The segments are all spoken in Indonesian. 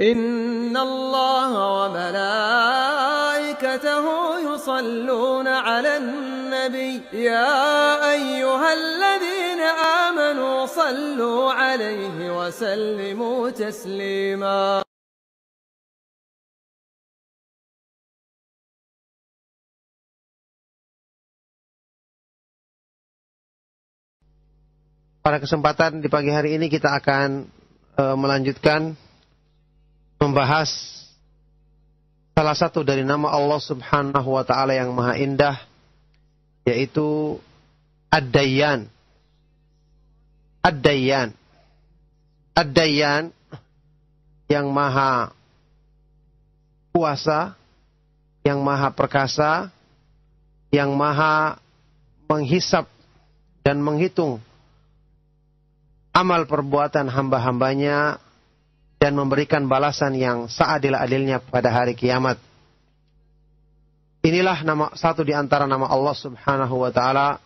إن الله وملائكته يصلون على النبي يا أيها الذين آمنوا صلوا عليه وسلموا تسليما. Pada kesempatan di pagi hari ini kita akan melanjutkan membahas salah satu dari nama Allah Subhanahu wa taala yang maha indah, yaitu Ad-Dayyan. Ad-Dayyan. Ad-Dayyan yang maha kuasa, yang maha perkasa, yang maha menghisap dan menghitung amal perbuatan hamba-hambanya dan memberikan balasan yang seadil-adilnya pada hari kiamat. Inilah satu di antara nama Allah Subhanahu wa taala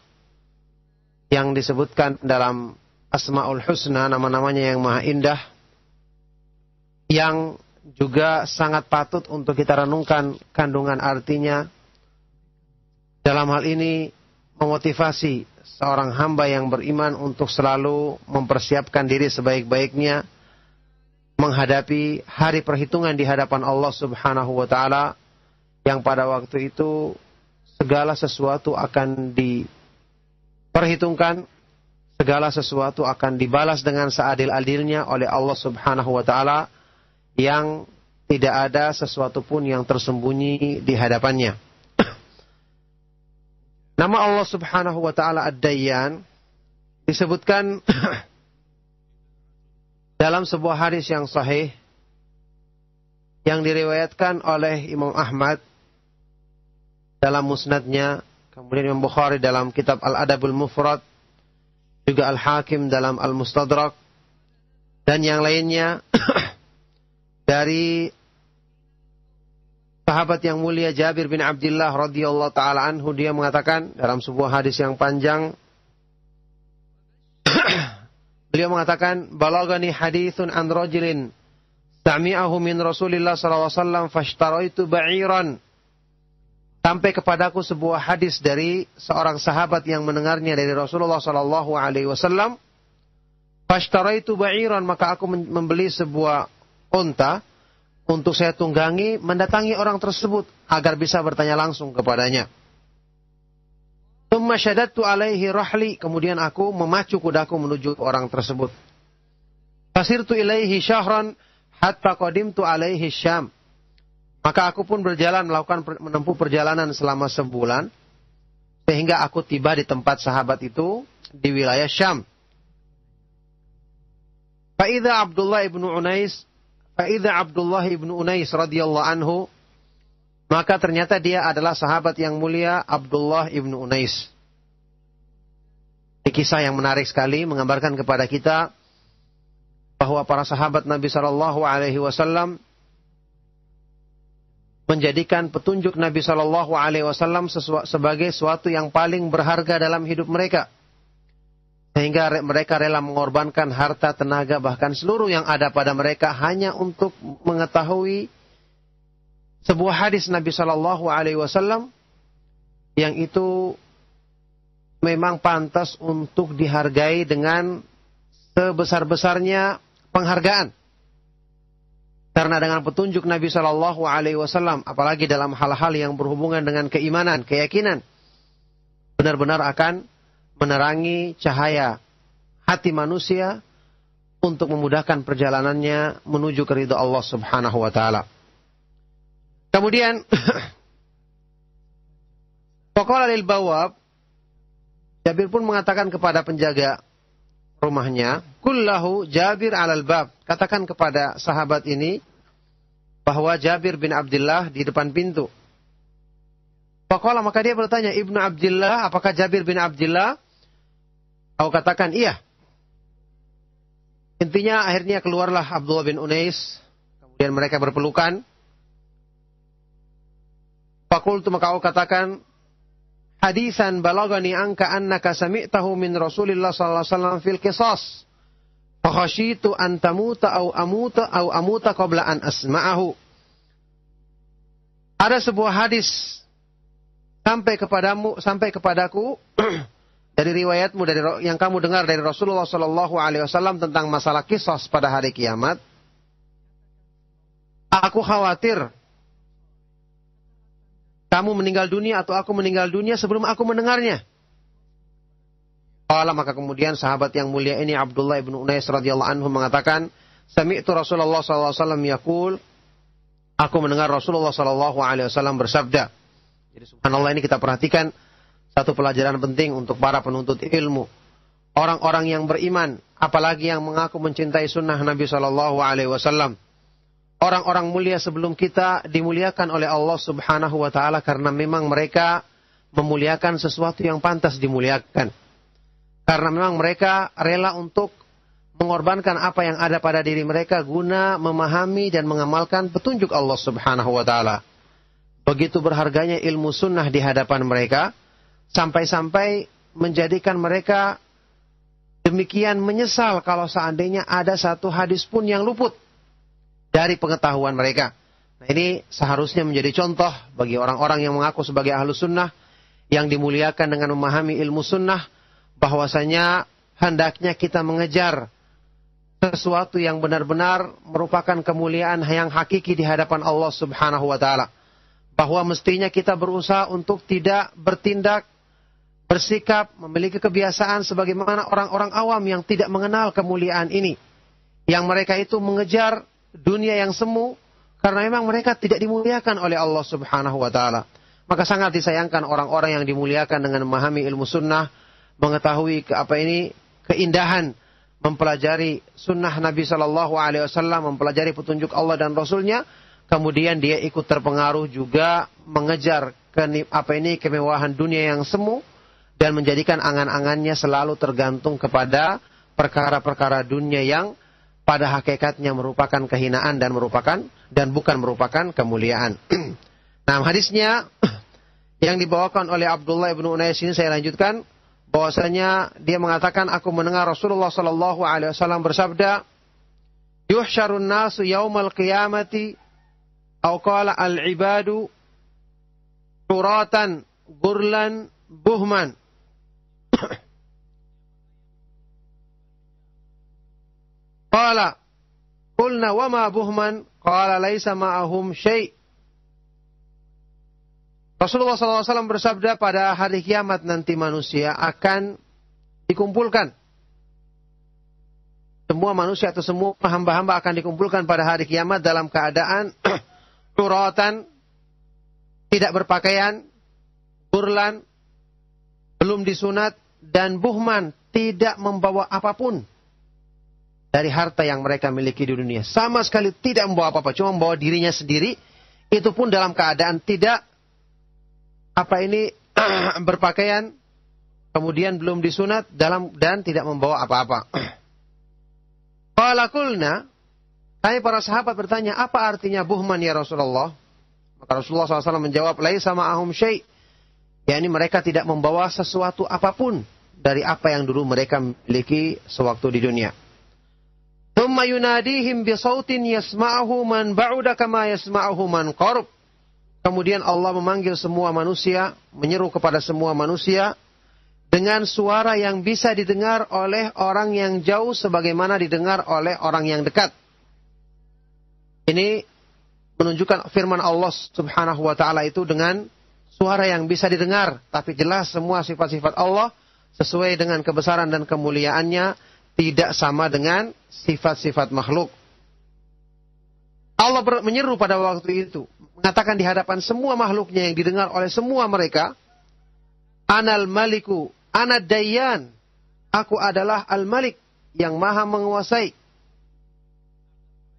yang disebutkan dalam Asmaul Husna, nama-namanya yang maha indah, yang juga sangat patut untuk kita renungkan kandungan artinya. Dalam hal ini memotivasi seorang hamba yang beriman untuk selalu mempersiapkan diri sebaik-baiknya menghadapi hari perhitungan di hadapan Allah Subhanahu wa taala, yang pada waktu itu segala sesuatu akan diperhitungkan, segala sesuatu akan dibalas dengan seadil-adilnya oleh Allah Subhanahu wa taala, yang tidak ada sesuatu pun yang tersembunyi di hadapannya. Nama Allah Subhanahu wa taala Ad-Dayyan disebutkan dalam sebuah hadis yang sahih yang diriwayatkan oleh Imam Ahmad dalam musnadnya, kemudian Imam Bukhari dalam kitab Al-Adabul Mufrad, juga Al-Hakim dalam Al-Mustadrak, dan yang lainnya dari sahabat yang mulia Jabir bin Abdullah radhiyallahu taala anhu. Dia mengatakan dalam sebuah hadis yang panjang, beliau mengatakan, balagani hadithun an rajulin sami'ahu min Rasulillah sallallahu alaihi wasallam fashtaraitu ba'iran. Sampai kepadaku sebuah hadis dari seorang sahabat yang mendengarnya dari Rasulullah sallallahu alaihi wasallam. Fashtaraitu ba'iran, maka aku membeli sebuah unta untuk saya tunggangi mendatangi orang tersebut agar bisa bertanya langsung kepadanya. Tsumma syadattu alaihi rahli, kemudian aku memacu kudaku menuju orang tersebut. Fasirtu ilaihi syahran hatta qadimtu alaihi Syam. Maka aku pun berjalan menempuh perjalanan selama sebulan sehingga aku tiba di tempat sahabat itu di wilayah Syam. Fa idza Abdullah ibnu Unais radhiyallahu anhu, maka ternyata dia adalah sahabat yang mulia Abdullah ibnu Unais. Ini kisah yang menarik sekali, menggambarkan kepada kita bahwa para sahabat Nabi Shallallahu Alaihi Wasallam menjadikan petunjuk Nabi Shallallahu Alaihi Wasallam sebagai suatu yang paling berharga dalam hidup mereka, sehingga mereka rela mengorbankan harta, tenaga, bahkan seluruh yang ada pada mereka hanya untuk mengetahui sebuah hadis Nabi Shallallahu Alaihi Wasallam yang itu memang pantas untuk dihargai dengan sebesar-besarnya penghargaan. Karena dengan petunjuk Nabi Shallallahu Alaihi Wasallam, apalagi dalam hal-hal yang berhubungan dengan keimanan, keyakinan, benar-benar akan menerangi cahaya hati manusia untuk memudahkan perjalanannya menuju ke ridha Allah Subhanahu wa taala. Kemudian faqala lil bawab, Jabir pun mengatakan kepada penjaga rumahnya, kullahu Jabir alal bab, katakan kepada sahabat ini bahwa Jabir bin Abdullah di depan pintu. Faqala, maka dia bertanya, Ibnu Abdullah, apakah Jabir bin Abdullah? Aku katakan iya. Intinya akhirnya keluarlah Abdullah bin Unais, kemudian mereka berpelukan. Faqultu, maka aku katakan, hadisan balagani anka annaka sami'tahu min Rasulillah sallallahu alaihi wasallam fil qisas Fakhashitu an tamuta au amuta qabla an asma'ahu. Ada sebuah hadis sampai kepadaku dari riwayatmu, dari yang kamu dengar dari Rasulullah sallallahu alaihi wasallam tentang masalah qisas pada hari kiamat. Aku khawatir kamu meninggal dunia atau aku meninggal dunia sebelum aku mendengarnya. Maka kemudian sahabat yang mulia ini Abdullah ibn Unais radhiyallahu anhu mengatakan, sami'tu Rasulullah sallallahu alaihi wasallam yaqul, aku mendengar Rasulullah sallallahu alaihi wasallam bersabda. Jadi subhanallah, ini kita perhatikan satu pelajaran penting untuk para penuntut ilmu. Orang-orang yang beriman, apalagi yang mengaku mencintai sunnah Nabi sallallahu alaihi wasallam. Orang-orang mulia sebelum kita dimuliakan oleh Allah subhanahu wa ta'ala karena memang mereka memuliakan sesuatu yang pantas dimuliakan. Karena memang mereka rela untuk mengorbankan apa yang ada pada diri mereka guna memahami dan mengamalkan petunjuk Allah subhanahu wa ta'ala. Begitu berharganya ilmu sunnah di hadapan mereka, sampai-sampai menjadikan mereka demikian menyesal kalau seandainya ada satu hadis pun yang luput dari pengetahuan mereka. Nah, ini seharusnya menjadi contoh bagi orang-orang yang mengaku sebagai ahlu sunnah, yang dimuliakan dengan memahami ilmu sunnah, bahwasanya hendaknya kita mengejar sesuatu yang benar-benar merupakan kemuliaan yang hakiki di hadapan Allah subhanahu wa ta'ala. Bahwa mestinya kita berusaha untuk tidak bertindak, bersikap, memiliki kebiasaan sebagaimana orang-orang awam yang tidak mengenal kemuliaan ini. Yang mereka itu mengejar dunia yang semu, karena memang mereka tidak dimuliakan oleh Allah subhanahu wa ta'ala. Maka sangat disayangkan orang-orang yang dimuliakan dengan memahami ilmu sunnah, mengetahui keindahan mempelajari sunnah Nabi sallallahu alaihi wasallam, mempelajari petunjuk Allah dan Rasulnya, kemudian dia ikut terpengaruh juga mengejar kemewahan dunia yang semu dan menjadikan angan-angannya selalu tergantung kepada perkara-perkara dunia yang pada hakikatnya merupakan kehinaan dan bukan merupakan kemuliaan. Nah, hadisnya yang dibawakan oleh Abdullah ibn Unais ini saya lanjutkan. Bahwasanya dia mengatakan, aku mendengar Rasulullah sallallahu alaihi wasallam bersabda, yuhsyarun nasu yaumal qiyamati au qala al-ibadu uratan gurlan buhman. Qala qulna wa ma buhman? Qala laisa ma'ahum syai'. Rasulullah SAW bersabda, pada hari kiamat nanti manusia akan dikumpulkan. Semua manusia atau semua hamba-hamba akan dikumpulkan pada hari kiamat dalam keadaan uratan, tidak berpakaian, burlan, belum disunat, dan buhman, tidak membawa apapun dari harta yang mereka miliki di dunia. Sama sekali tidak membawa apa-apa, cuma membawa dirinya sendiri, itu pun dalam keadaan tidak berpakaian, kemudian belum disunat dan tidak membawa apa-apa. Qala qulna, kami para sahabat bertanya, apa artinya buhman ya Rasulullah? Maka Rasulullah SAW menjawab, laisa ma'ahum syai', yakni mereka tidak membawa sesuatu apapun dari apa yang dulu mereka miliki sewaktu di dunia. Thumma yunadihim bisautin yasma'ahu man ba'uda kama yasma'ahu man qarub. Kemudian Allah memanggil semua manusia, menyeru kepada semua manusia dengan suara yang bisa didengar oleh orang yang jauh sebagaimana didengar oleh orang yang dekat. Ini menunjukkan firman Allah subhanahu wa ta'ala itu dengan suara yang bisa didengar. Tapi jelas semua sifat-sifat Allah sesuai dengan kebesaran dan kemuliaannya, tidak sama dengan sifat-sifat makhluk. Allah menyeru pada waktu itu, mengatakan di hadapan semua makhluknya yang didengar oleh semua mereka, Anal maliku, anad dayyan, aku adalah al-malik, yang maha menguasai,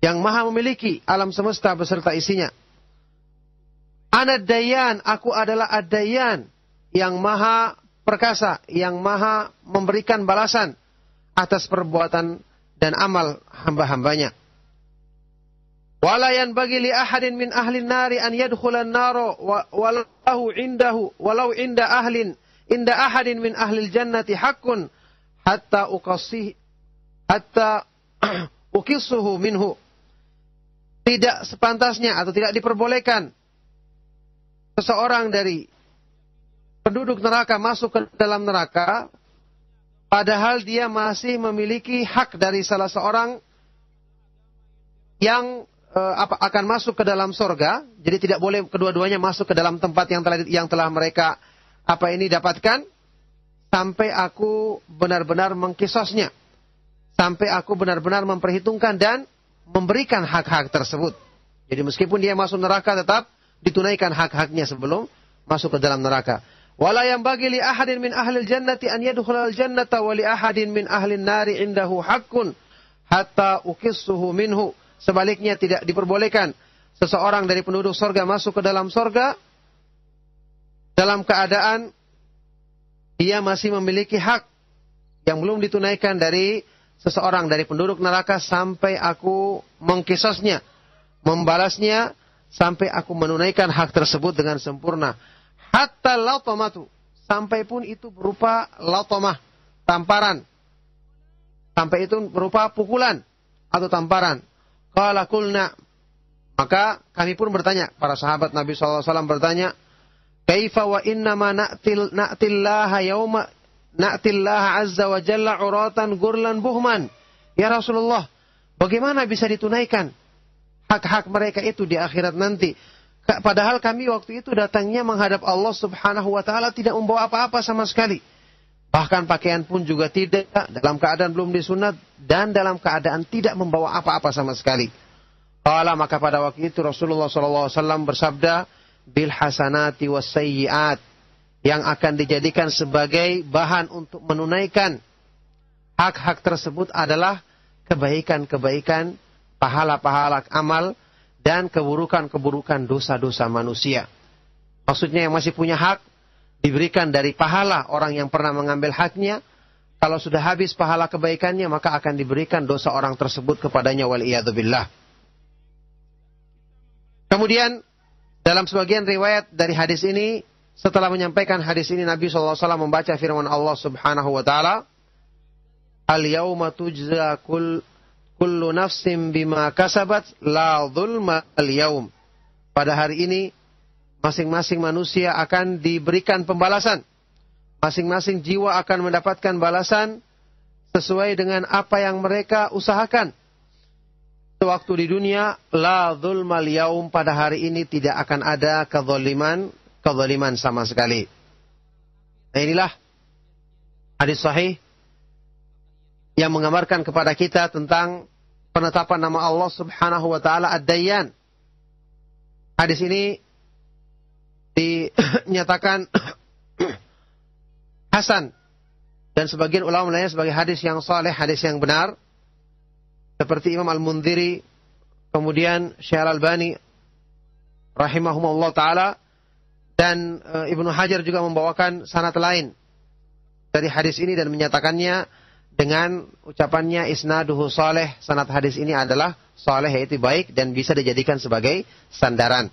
yang maha memiliki alam semesta beserta isinya. Anad dayyan, aku adalah ad-dayyan, yang maha perkasa, yang maha memberikan balasan atas perbuatan dan amal hamba-hambanya. Wala yanbaghi li ahadin min ahli an-nari an yadkhula an-nara walau inda ahadin min ahli al-jannati haqqun hatta ukisuhu minhu. Tidak sepantasnya atau tidak diperbolehkan seseorang dari penduduk neraka masuk ke dalam neraka, padahal dia masih memiliki hak dari salah seorang yang akan masuk ke dalam surga. Jadi tidak boleh kedua-duanya masuk ke dalam tempat yang telah mereka dapatkan, sampai aku benar-benar mengkisosnya, sampai aku benar-benar memperhitungkan dan memberikan hak-hak tersebut. Jadi meskipun dia masuk neraka, tetap ditunaikan hak-haknya sebelum masuk ke dalam neraka. Wala yanbaghi li ahadin min ahli al-jannati an yadkhula al-jannata wa li ahadin min ahli an-nari indahu haqqun hatta ukissuhu minhu. Sebaliknya tidak diperbolehkan seseorang dari penduduk surga masuk ke dalam surga dalam keadaan dia masih memiliki hak yang belum ditunaikan dari seseorang dari penduduk neraka, sampai aku mengkisasnya, membalasnya, sampai aku menunaikan hak tersebut dengan sempurna. Hatta lautamatu, sampai pun itu berupa lautamah, tamparan. Sampai itu berupa pukulan atau tamparan. Qala qulna, maka kami pun bertanya, para sahabat Nabi SAW bertanya, kaifa wa innama na'tillaha yawma na'tillaha azza wa jalla uratan gurlan buhman. Ya Rasulullah, bagaimana bisa ditunaikan hak-hak mereka itu di akhirat nanti? Padahal kami waktu itu datangnya menghadap Allah Subhanahu wa taala tidak membawa apa-apa sama sekali. Bahkan pakaian pun juga tidak, dalam keadaan belum disunat dan dalam keadaan tidak membawa apa-apa sama sekali. Qala, maka pada waktu itu Rasulullah SAW bersabda, bil hasanati was sayyiat, yang akan dijadikan sebagai bahan untuk menunaikan hak-hak tersebut adalah kebaikan-kebaikan, pahala-pahala amal, dan keburukan-keburukan dosa-dosa manusia. Maksudnya yang masih punya hak diberikan dari pahala orang yang pernah mengambil haknya. Kalau sudah habis pahala kebaikannya, maka akan diberikan dosa orang tersebut kepadanya, wal'iyadzubillah. Kemudian dalam sebagian riwayat dari hadis ini, setelah menyampaikan hadis ini, Nabi SAW membaca firman Allah Subhanahu wa taala, al-yawma tujza kullu nafsin bima kasabat la zulma al-yawm. Pada hari ini masing-masing manusia akan diberikan pembalasan. Masing-masing jiwa akan mendapatkan balasan sesuai dengan apa yang mereka usahakan. Sewaktu di dunia, la zulma al-yawm, pada hari ini tidak akan ada kezaliman sama sekali. Nah, inilah hadis sahih yang menggambarkan kepada kita tentang penetapan nama Allah Subhanahu wa taala Ad-Dayyan. Hadis ini dinyatakan hasan dan sebagian ulama menilainya sebagai hadis yang saleh, hadis yang benar, seperti Imam Al-Mundhiri, kemudian Syekh Al-Albani rahimahumullah taala, dan Ibnu Hajar juga membawakan sanad lain dari hadis ini dan menyatakannya dengan ucapannya isnaduhu saleh. Sanad hadis ini adalah saleh, yaitu baik dan bisa dijadikan sebagai sandaran.